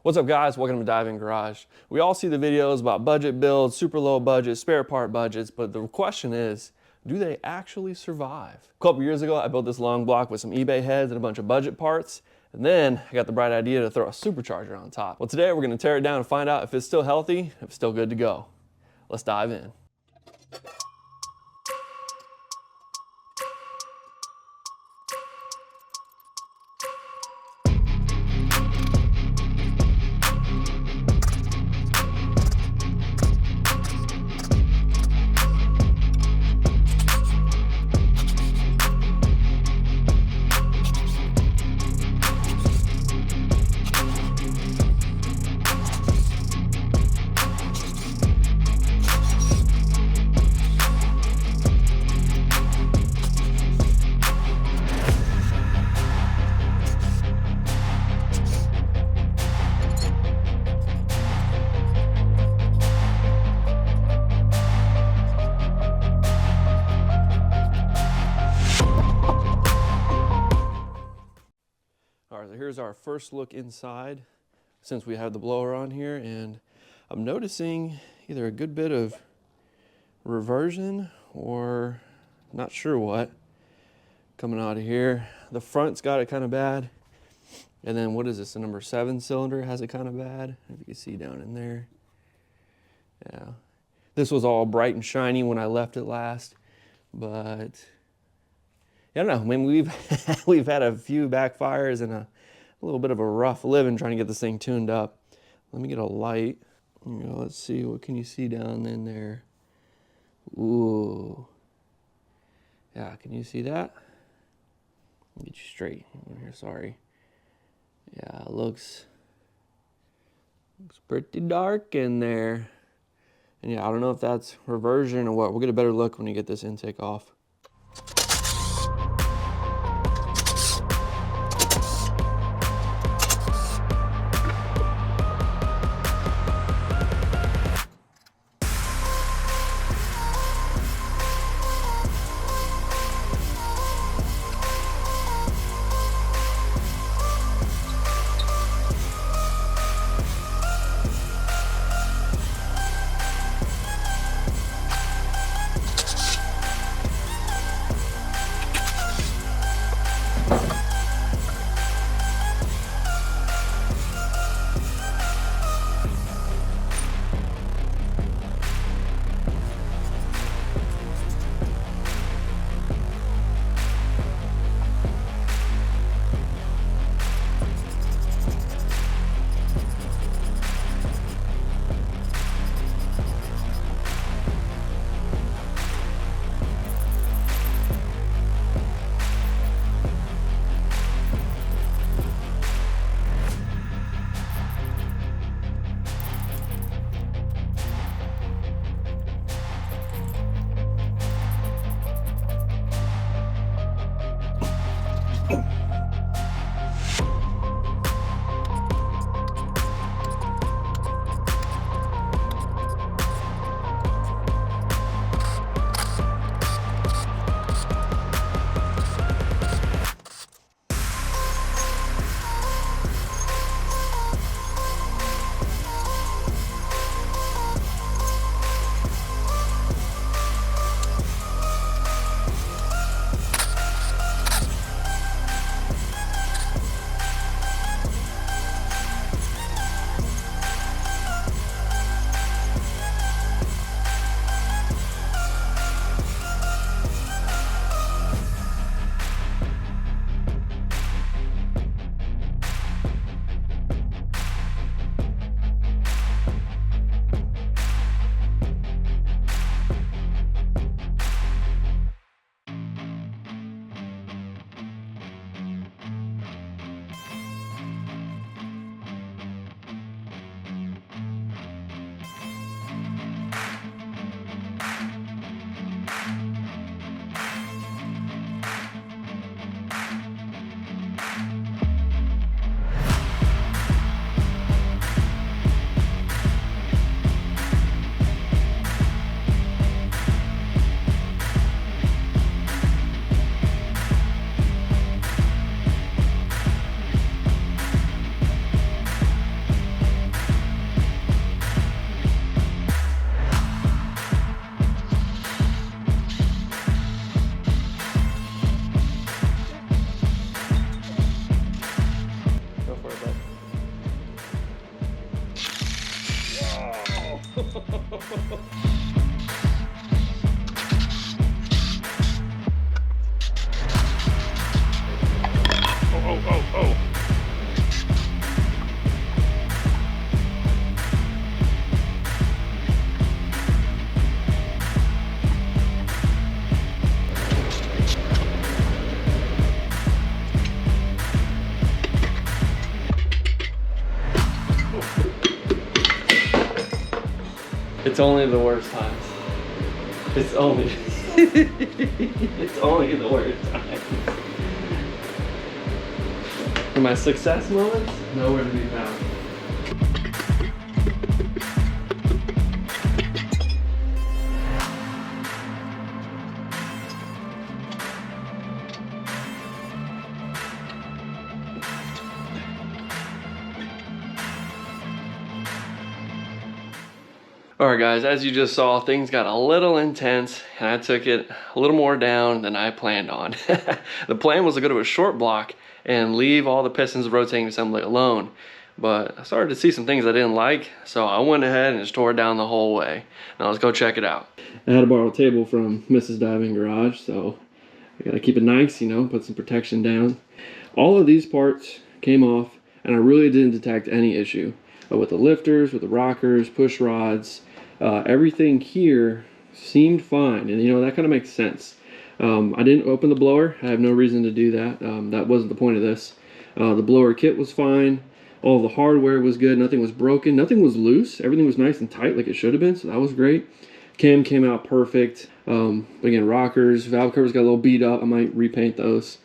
What's up guys, welcome to Dive In Garage. We all see the videos about budget builds, super low budget, spare part budgets, but the question is, do they actually survive? A couple years ago, I built this long block with some eBay heads and a bunch of budget parts, and then I got the bright idea to throw a supercharger on top. Well, today we're gonna tear it down and find out if it's still healthy, if it's still good to go. Let's dive in. So here's our first look inside since we have the blower on here, and I'm noticing either a good bit of reversion or not sure what coming out of here. The front's got it kind of bad, and then what is this, the number 7 cylinder has it kind of bad, if you can see down in there. Yeah, this was all bright and shiny when I left it last, but I don't know. I mean, we've had a few backfires and a little bit of a rough living trying to get this thing tuned up. Let me get a light. Here we go. Let's see, what can you see down in there? Ooh. Yeah, can you see that? Let me get you straight in here, sorry. Yeah, it looks pretty dark in there. And yeah, I don't know if that's reversion or what. We'll get a better look when we get this intake off. Oh. It's only the worst times. It's only it's only the worst times. For my success moments, nowhere to be found. Alright guys, as you just saw, things got a little intense and I took it a little more down than I planned on. The plan was to go to a short block and leave all the pistons rotating assembly alone. But I started to see some things I didn't like, so I went ahead and just tore it down the whole way. Now let's go check it out. I had to borrow a table from Mrs. Diving Garage, so I gotta keep it nice, you know, put some protection down. All of these parts came off and I really didn't detect any issue. With the lifters, with the rockers, push rods, everything here seemed fine, and you know, that kind of makes sense. I didn't open the blower. I have no reason to do that. That wasn't the point of this. The blower kit was fine. All the hardware was good. Nothing was broken. Nothing was loose. Everything was nice and tight like it should have been, so that was great. Cam came out perfect. Again, rockers, valve covers got a little beat up. I might repaint those.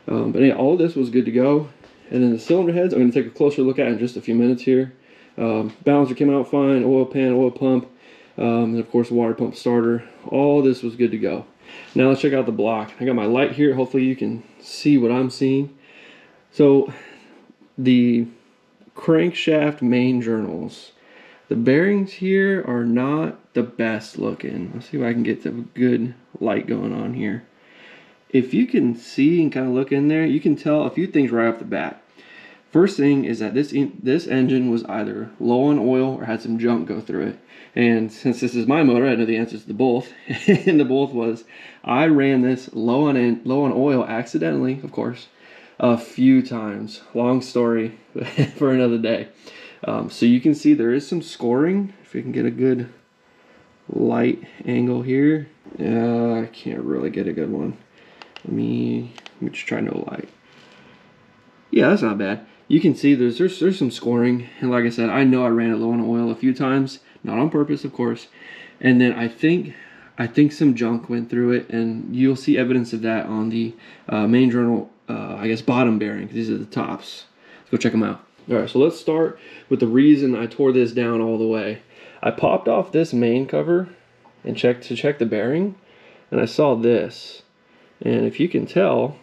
But yeah, all of this was good to go. And then the cylinder heads, I'm going to take a closer look at in just a few minutes here. Balancer came out fine, oil pan, oil pump, and of course water pump starter. All this was good to go. Now let's check out the block. I got my light here. Hopefully you can see what I'm seeing. So the crankshaft main journals. The bearings here are not the best looking. Let's see if I can get some good light going on here. If you can see and kind of look in there, you can tell a few things right off the bat. First thing is that this engine was either low on oil or had some junk go through it. And since this is my motor, I know the answers to both. And the both was, I ran this low on oil accidentally, of course, a few times. Long story for another day. So you can see there is some scoring. If you can get a good light angle here. I can't really get a good one. Let me just try no light. Yeah, that's not bad. You can see there's some scoring, and like I said, I know I ran it low on oil a few times, not on purpose, of course. And then I think some junk went through it, and you'll see evidence of that on the main journal, I guess bottom bearing. These are the tops. Let's go check them out. All right, so let's start with the reason I tore this down all the way. I popped off this main cover and check the bearing, and I saw this, and if you can tell,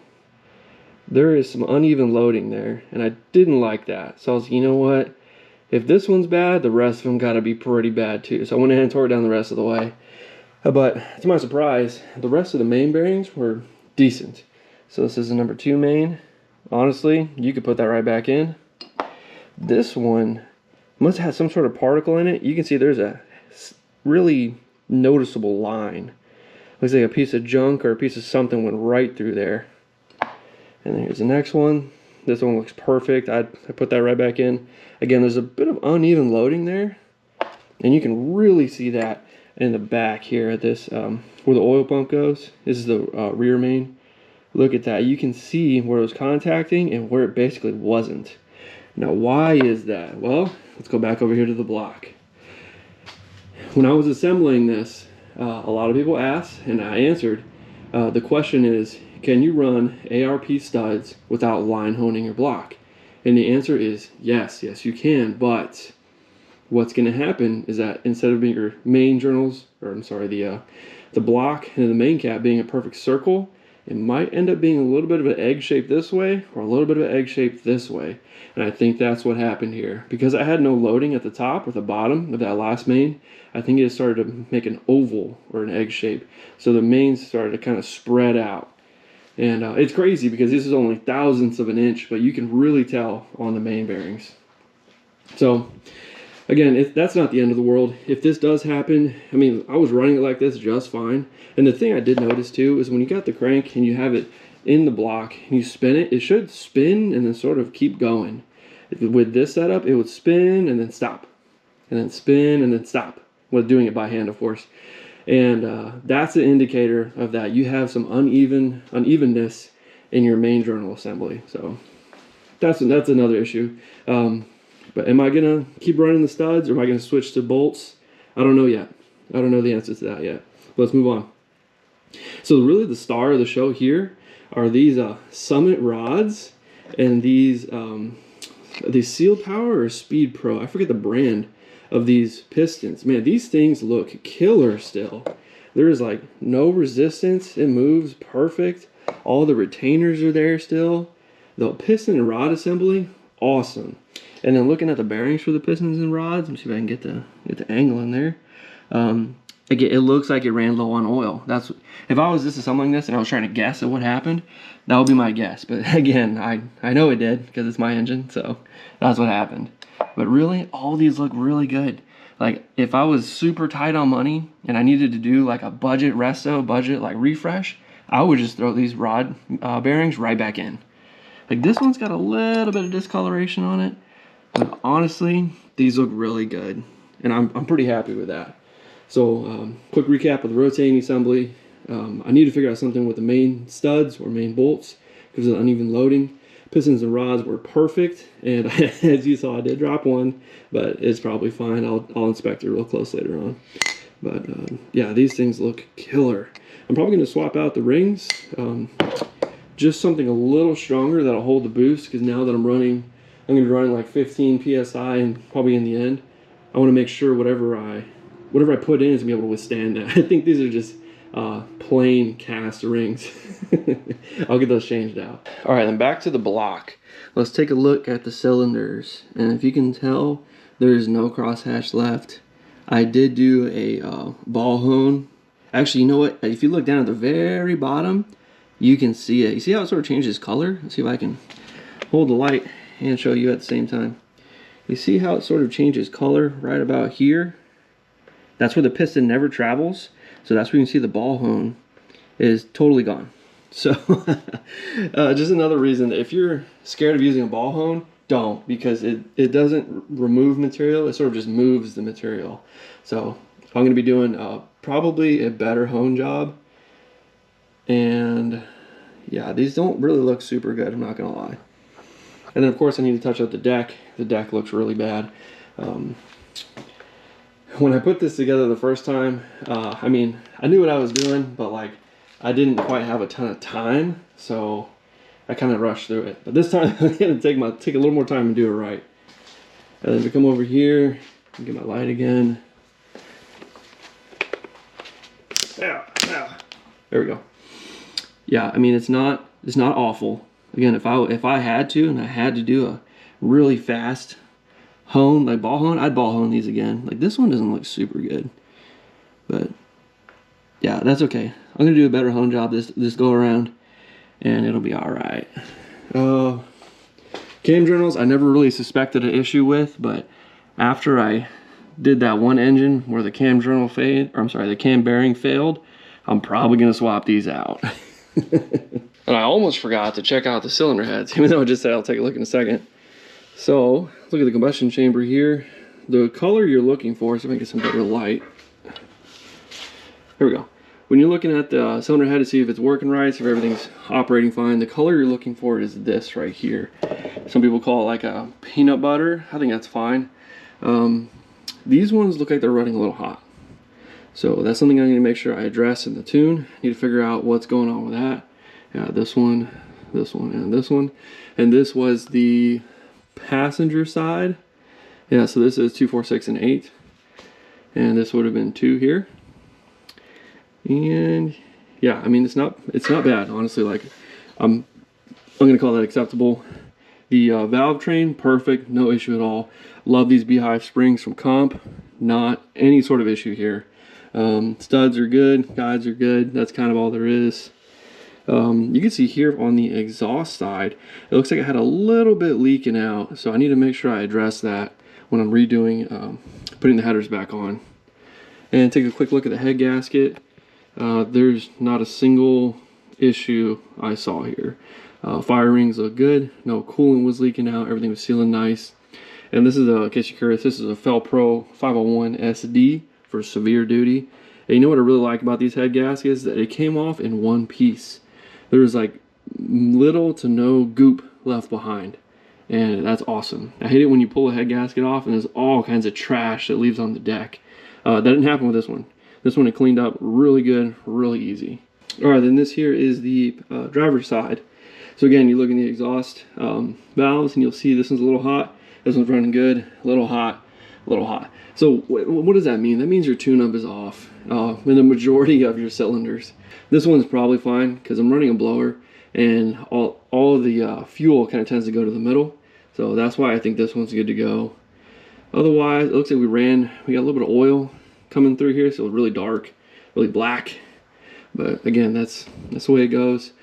there is some uneven loading there, and I didn't like that. So I was, you know what? If this one's bad, the rest of them got to be pretty bad too. So I went ahead and tore it down the rest of the way. But to my surprise, the rest of the main bearings were decent. So this is the number 2 main. Honestly, you could put that right back in. This one must have some sort of particle in it. You can see there's a really noticeable line. Looks like a piece of junk or a piece of something went right through there. And here's the next one. This one looks perfect. I put that right back in. Again, there's a bit of uneven loading there, and you can really see that in the back here at this where the oil pump goes. This is the rear main. Look at that. You can see where it was contacting and where it basically wasn't. Now, why is that? Well, let's go back over here to the block. When I was assembling this, a lot of people asked, and I answered. The question is, can you run ARP studs without line honing your block? And the answer is yes, you can. But what's going to happen is that instead of being your main journals, or I'm sorry, the block and the main cap being a perfect circle, it might end up being a little bit of an egg shape this way or a little bit of an egg shape this way. And I think that's what happened here. Because I had no loading at the top or the bottom of that last main, I think it started to make an oval or an egg shape. So the mains started to kind of spread out. And it's crazy because this is only thousandths of an inch, but you can really tell on the main bearings. So Again, that's not the end of the world. If this does happen, I mean, I was running it like this just fine. And the thing I did notice too is when you got the crank and you have it in the block and you spin it, it should spin and then sort of keep going. With this setup, it would spin and then stop, and then spin and then stop. With doing it by hand, of course. And that's an indicator of that. You have some unevenness in your main journal assembly. So that's another issue. But am I gonna keep running the studs, or am I gonna switch to bolts? I don't know yet. I don't know the answer to that yet. But let's move on. So really the star of the show here are these Summit rods and these Seal Power or Speed Pro. I forget the brand of these pistons. Man, these things look killer still. There is like no resistance. It moves perfect. All the retainers are there still. The piston and rod assembly, awesome. And then looking at the bearings for the pistons and rods, let me see if I can get the angle in there. It looks like it ran low on oil. That's, if I was disassembling this and I was trying to guess at what happened, that would be my guess. But again, I know it did because it's my engine, so that's what happened. But really, all these look really good. Like if I was super tight on money and I needed to do like a budget like refresh, I would just throw these rod bearings right back in. Like this one's got a little bit of discoloration on it, but honestly, these look really good, and I'm pretty happy with that. So quick recap of the rotating assembly. I need to figure out something with the main studs or main bolts because of the uneven loading. Pistons and rods were perfect, and as you saw, I did drop one, but it's probably fine. I'll inspect it real close later on. But yeah, these things look killer. I'm probably going to swap out the rings. Just something a little stronger that'll hold the boost, because now that I'm going to be running like 15 psi, and probably in the end, I want to make sure whatever I put in is going to be able to withstand that. I think these are just plain cast rings. I'll get those changed out. All right, then back to the block. Let's take a look at the cylinders, and if you can tell, there's no crosshatch left. I did do a ball hone. Actually, you know what? If you look down at the very bottom, you can see it. You see how it sort of changes color? Let's see if I can hold the light and show you at the same time. You see how it sort of changes color right about here? That's where the piston never travels. So that's where you can see the ball hone is totally gone. So just another reason that if you're scared of using a ball hone, don't, because it doesn't remove material. It sort of just moves the material. So I'm going to be doing probably a better hone job. And yeah, these don't really look super good, I'm not going to lie. And then of course I need to touch up the deck. The deck looks really bad. When I put this together the first time, I mean, I knew what I was doing, but like I didn't quite have a ton of time, so I kind of rushed through it. But this time I'm going to take a little more time and do it right. And then to come over here and get my light again. There we go. Yeah, I mean, it's not awful. Again, if I had to, and I had to do a really fast hone, like ball hone, I'd ball hone these again. Like this one doesn't look super good, but yeah, that's okay. I'm gonna do a better hone job this go around, and it'll be all right. Cam journals, I never really suspected an issue with, but after I did that one engine where the cam journal the cam bearing failed, I'm probably gonna swap these out. And I almost forgot to check out the cylinder heads, even though I just said I'll take a look in a second. So look at the combustion chamber here. The color you're looking for, so I can get some better light. Here we go. When you're looking at the cylinder head to see if it's working right, if everything's operating fine, the color you're looking for is this right here. Some people call it like a peanut butter. I think that's fine. These ones look like they're running a little hot. So that's something I'm going to make sure I address in the tune. Need to figure out what's going on with that. Yeah, this one, and this one. And this was the passenger side. Yeah, so this is 2, 4, 6, and 8. And this would have been 2 here. And yeah, I mean, it's not bad, honestly. Like I'm gonna call that acceptable. The valve train, perfect, no issue at all. Love these beehive springs from Comp. Not any sort of issue here. Studs are good, guides are good. That's kind of all there is. You can see here on the exhaust side, it looks like it had a little bit leaking out, so I need to make sure I address that. when I'm redoing, putting the headers back on. And take a quick look at the head gasket. There's not a single issue I saw here. Fire rings look good, no coolant was leaking out, everything was sealing nice. And this is in case you're curious, this is a Fel Pro 501 SD for severe duty. And you know what I really like about these head gaskets? That it came off in one piece. There's like little to no goop left behind. And that's awesome. I hate it when you pull a head gasket off and there's all kinds of trash that leaves on the deck. That didn't happen with this one. This one it cleaned up really good, really easy. Alright, then this here is the driver's side. So again, you look in the exhaust valves and you'll see this one's a little hot. This one's running good, a little hot, a little hot. So what does that mean? That means your tune-up is off in the majority of your cylinders. This one's probably fine because I'm running a blower and all of the fuel kind of tends to go to the middle. So that's why I think this one's good to go. Otherwise, it looks like we got a little bit of oil coming through here, so it's really dark, really black. But again, that's the way it goes.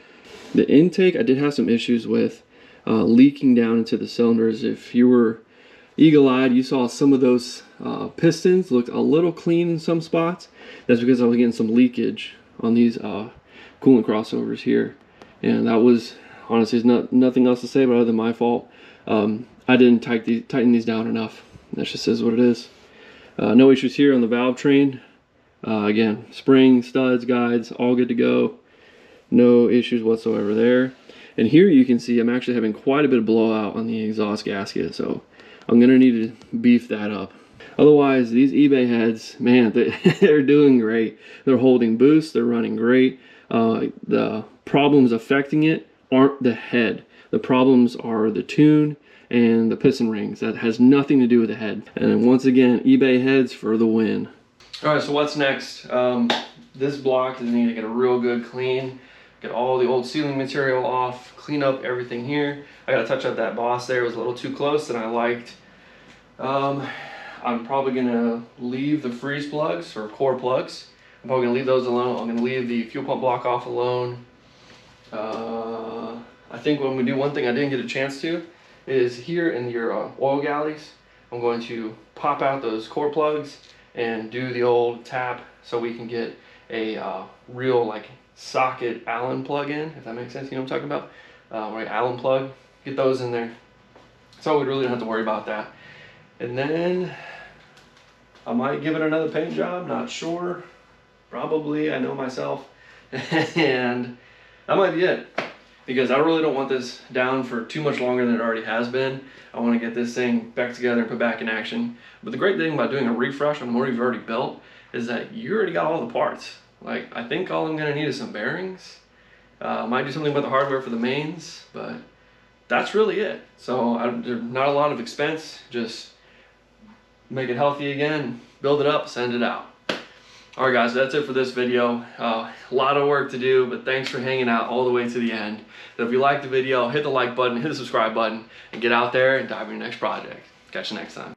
The intake, I did have some issues with leaking down into the cylinders. If you were eagle-eyed, you saw some of those pistons looked a little clean in some spots. That's because I was getting some leakage on these coolant crossovers here. And that was, honestly, there's nothing else to say about it other than my fault. I didn't tighten these down enough. That just is what it is. No issues here on the valve train. Again, spring, studs, guides, all good to go. No issues whatsoever there. And here you can see I'm actually having quite a bit of blowout on the exhaust gasket, so I'm gonna need to beef that up. Otherwise, these eBay heads, man, they're doing great. They're holding boost, they're running great. The problems affecting it aren't the head. The problems are the tune and the piston rings. That has nothing to do with the head. And once again, eBay heads for the win. All right, so what's next? This block is need to get a real good clean. Get all the old sealing material off, clean up everything here. I gotta touch up that boss there. It was a little too close than I liked. I'm probably gonna leave the freeze plugs or core plugs. I'm probably gonna leave those alone. I'm gonna leave the fuel pump block off alone. I think when we do one thing I didn't get a chance to is here in your oil galleys, I'm going to pop out those core plugs and do the old tap so we can get a real like socket Allen plug in, if that makes sense. You know what I'm talking about? Right, Allen plug. Get those in there. So we really don't have to worry about that. And then I might give it another paint job, not sure. Probably, I know myself. And that might be it. Because I really don't want this down for too much longer than it already has been. I want to get this thing back together and put back in action. But the great thing about doing a refresh on what you've already built is that you already got all the parts. Like, I think all I'm going to need is some bearings. Might do something with the hardware for the mains, but that's really it. So there's not a lot of expense. Just make it healthy again, build it up, send it out. All right, guys, that's it for this video. A lot of work to do, but thanks for hanging out all the way to the end. So if you liked the video, hit the like button, hit the subscribe button, and get out there and dive into your next project. Catch you next time.